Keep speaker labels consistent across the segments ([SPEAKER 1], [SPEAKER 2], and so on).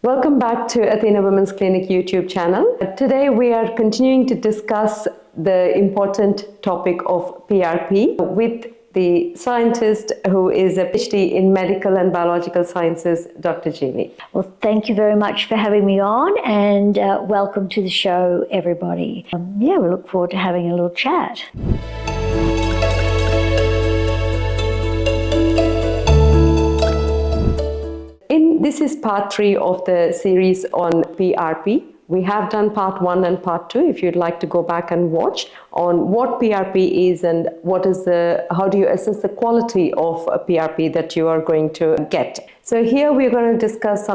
[SPEAKER 1] Welcome back to Athena Women's Clinic YouTube channel. Today we are continuing to discuss the important topic of PRP with the scientist who is a PhD in medical and biological sciences, Dr. Jeannie.
[SPEAKER 2] Well, thank you very much for having me on, and welcome to the show, everybody. We look forward to having a little chat.
[SPEAKER 1] This is part 3 of the series on PRP. We have done part 1 and part 2, if you'd like to go back and watch, on what PRP is and how do you assess the quality of a PRP that you are going to get. So here we're going to discuss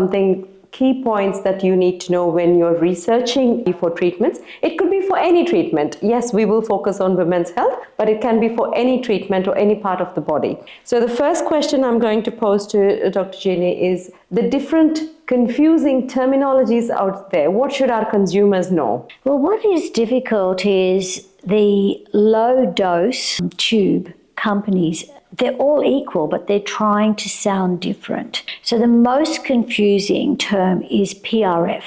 [SPEAKER 1] key points that you need to know when you're researching for treatments. It could be for any treatment. Yes, we will focus on women's health, but it can be for any treatment or any part of the body. So the first question I'm going to pose to Dr. Jeannie is the different confusing terminologies out there. What should our consumers know?
[SPEAKER 2] Well, what is difficult is the low dose tube companies. They're all equal, but they're trying to sound different. So the most confusing term is PRF,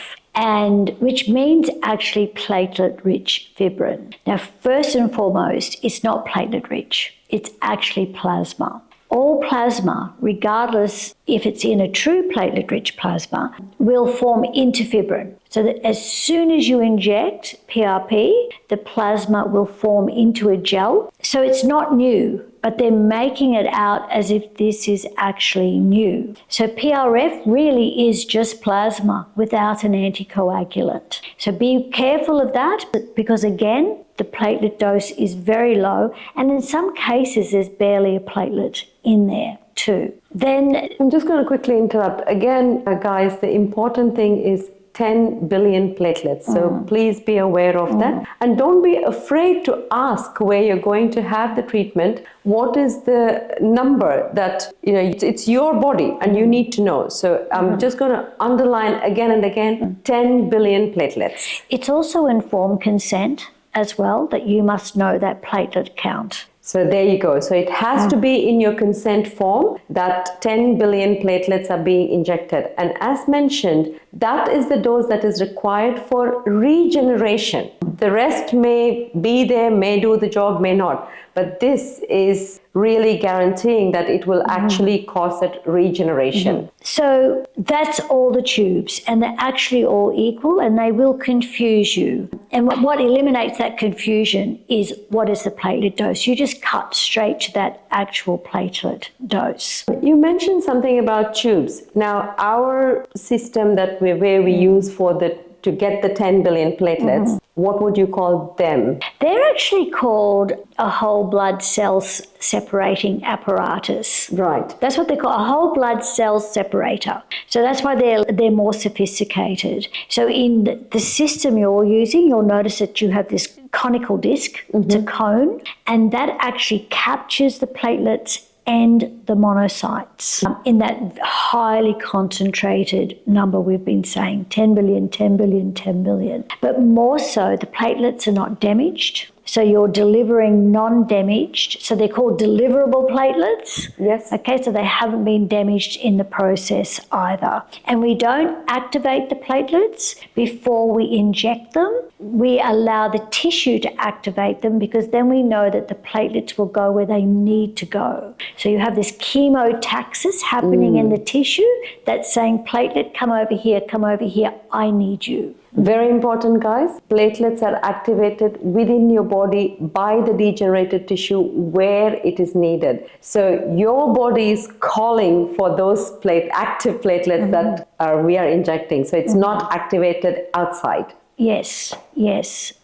[SPEAKER 2] which means actually platelet-rich fibrin. Now, first and foremost, it's not platelet-rich. It's actually plasma. All plasma, regardless if it's in a true platelet-rich plasma, will form into fibrin. So that as soon as you inject PRP, the plasma will form into a gel. So it's not new, but they're making it out as if this is actually new. So PRF really is just plasma without an anticoagulant. So be careful of that, because again, the platelet dose is very low, and in some cases there's barely a platelet in there too. Then
[SPEAKER 1] I'm just going to quickly interrupt. Again, guys, the important thing is 10 billion platelets. So please be aware of that. And don't be afraid to ask where you're going to have the treatment. What is the number that, it's your body and you need to know. So I'm just going to underline again and again, 10 billion platelets.
[SPEAKER 2] It's also informed consent as well, that you must know that platelet count.
[SPEAKER 1] So there you go. So it has to be in your consent form that 10 billion platelets are being injected. And as mentioned, that is the dose that is required for regeneration. The rest may be there, may do the job, may not. But this is really guaranteeing that it will actually cause that regeneration.
[SPEAKER 2] So that's all the tubes, and they're actually all equal, and they will confuse you. And what eliminates that confusion is what is the platelet dose. You just cut straight to that actual platelet dose.
[SPEAKER 1] You mentioned something about tubes. Now, our system that we use to get the 10 billion platelets, what would you call them?
[SPEAKER 2] They're actually called a whole blood cells separating apparatus.
[SPEAKER 1] Right.
[SPEAKER 2] That's what they call a whole blood cells separator. So that's why they're more sophisticated. So in the system you're using, you'll notice that you have this conical disc, it's a cone, and that actually captures the platelets and the monocytes in that highly concentrated number we've been saying, 10 billion, 10 billion, 10 billion. But more so, the platelets are not damaged. So you're delivering non-damaged. So they're called deliverable platelets.
[SPEAKER 1] Yes.
[SPEAKER 2] Okay, so they haven't been damaged in the process either. And we don't activate the platelets before we inject them. We allow the tissue to activate them, because then we know that the platelets will go where they need to go. So you have this chemotaxis happening in the tissue that's saying, platelet, come over here, I need you.
[SPEAKER 1] Very important, guys. Platelets are activated within your body by the degenerated tissue where it is needed. So your body is calling for those active platelets that we are injecting. So it's not activated outside.
[SPEAKER 2] Yes.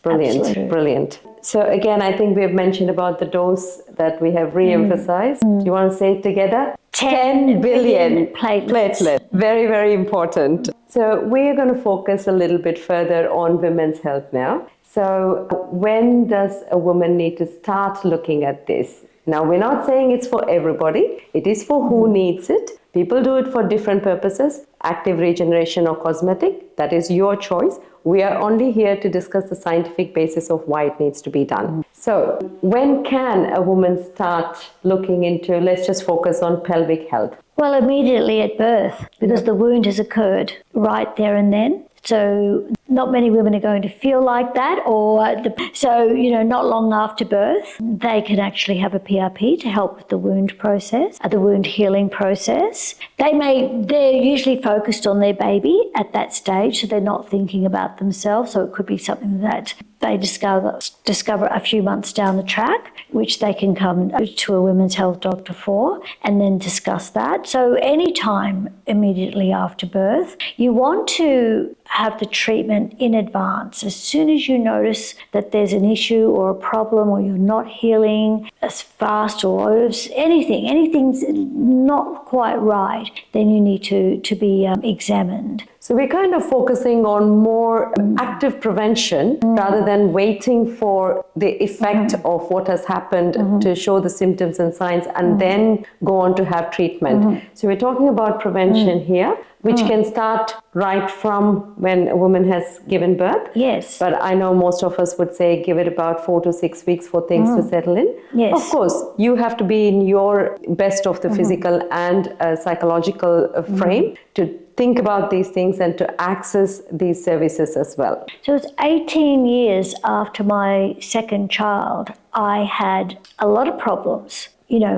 [SPEAKER 1] Brilliant,
[SPEAKER 2] Absolutely.
[SPEAKER 1] Brilliant. So again, I think we have mentioned about the dose that we have re-emphasized. Do you want to say it together? 10 billion platelets. Very, very important. So we're going to focus a little bit further on women's health now. So when does a woman need to start looking at this? Now, we're not saying it's for everybody. It is for who needs it. People do it for different purposes, active regeneration or cosmetic. That is your choice. We are only here to discuss the scientific basis of why it needs to be done. So when can a woman start looking into, let's just focus on pelvic health?
[SPEAKER 2] Well, immediately at birth, because the wound has occurred right there and then. So not many women are going to feel like that, not long after birth, they can actually have a PRP to help with the wound process, the wound healing process. They're usually focused on their baby at that stage, so they're not thinking about themselves. So it could be something that they discover a few months down the track, which they can come to a women's health doctor for and then discuss that. So anytime immediately after birth, you want to have the treatment in advance. As soon as you notice that there's an issue or a problem, or you're not healing as fast, or anything's not quite right, then you need to be examined.
[SPEAKER 1] So we're kind of focusing on more active prevention rather than waiting for the effect of what has happened to show the symptoms and signs and then go on to have treatment. So we're talking about prevention here, which can start right from when a woman has given birth.
[SPEAKER 2] Yes.
[SPEAKER 1] But I know most of us would say give it about 4 to 6 weeks for things to settle in.
[SPEAKER 2] Yes.
[SPEAKER 1] Of course, you have to be in your best of the physical and psychological frame to think about these things and to access these services as well.
[SPEAKER 2] So it's 18 years after my second child, I had a lot of problems,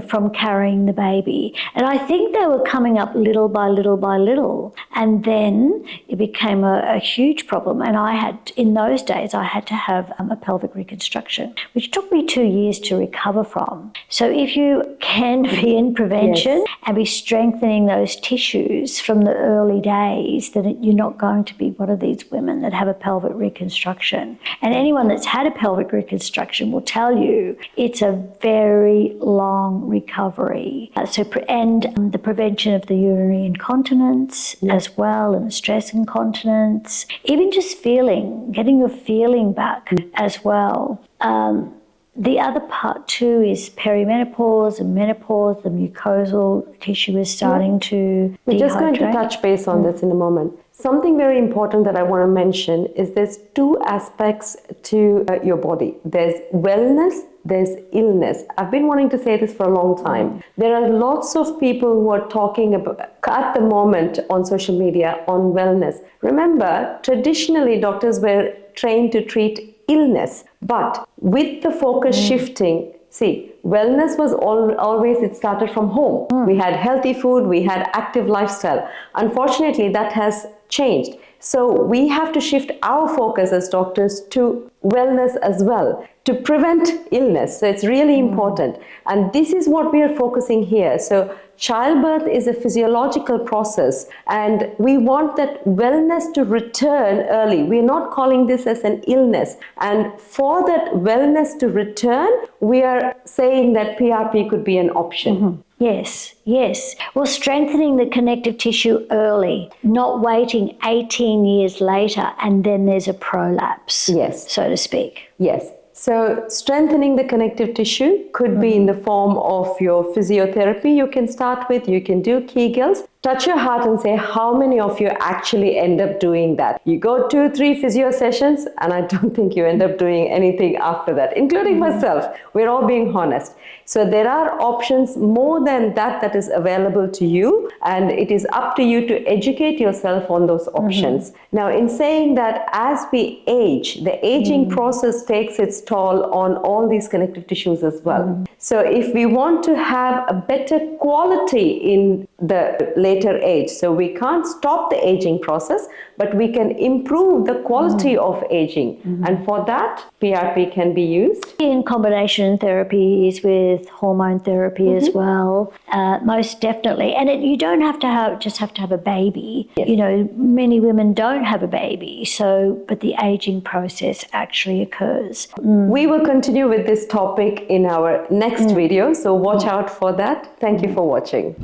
[SPEAKER 2] from carrying the baby. And I think they were coming up little by little by little. And then it became a huge problem. And in those days, I had to have a pelvic reconstruction, which took me 2 years to recover from. So if you can be in prevention and be strengthening those tissues from the early days, then you're not going to be one of these women that have a pelvic reconstruction. And anyone that's had a pelvic reconstruction will tell you it's a very long recovery. And the prevention of the urinary incontinence as well, and the stress incontinence, even just getting your feeling back as well. The other part too is perimenopause and menopause. The mucosal tissue is starting to
[SPEAKER 1] We're just going to touch base on this in a moment. Something very important that I want to mention is there's 2 aspects to your body. There's wellness, there's illness. I've been wanting to say this for a long time. There are lots of people who are talking about, at the moment on social media, on wellness. Remember, traditionally doctors were trained to treat illness, but with the focus shifting, wellness was always, it started from home. We had healthy food, we had active lifestyle. Unfortunately, that has changed. So we have to shift our focus as doctors to wellness as well, to prevent illness. So it's really important. And this is what we are focusing here. So childbirth is a physiological process, and we want that wellness to return early. We're not calling this as an illness. And for that wellness to return, we are saying that PRP could be an option.
[SPEAKER 2] Yes. Well, strengthening the connective tissue early, not waiting 18 years later and then there's a prolapse, so to speak.
[SPEAKER 1] Yes. So strengthening the connective tissue could be in the form of your physiotherapy you can start with. You can do Kegels. Touch your heart and say how many of you actually end up doing that. You go 2-3 physio sessions and I don't think you end up doing anything after that, including myself. We're all being honest. So there are options more than that is available to you, and it is up to you to educate yourself on those options. Now, in saying that, as we age, the aging process takes its toll on all these connective tissues as well. So if we want to have a better quality in the later age, so we can't stop the aging process, but we can improve the quality of aging. And for that, PRP can be used.
[SPEAKER 2] In combination therapies with hormone therapy as well, most definitely. And you don't have to just have a baby. Many women don't have a baby, but the aging process actually occurs.
[SPEAKER 1] We will continue with this topic in our next video, so watch out for that. Thank you for watching.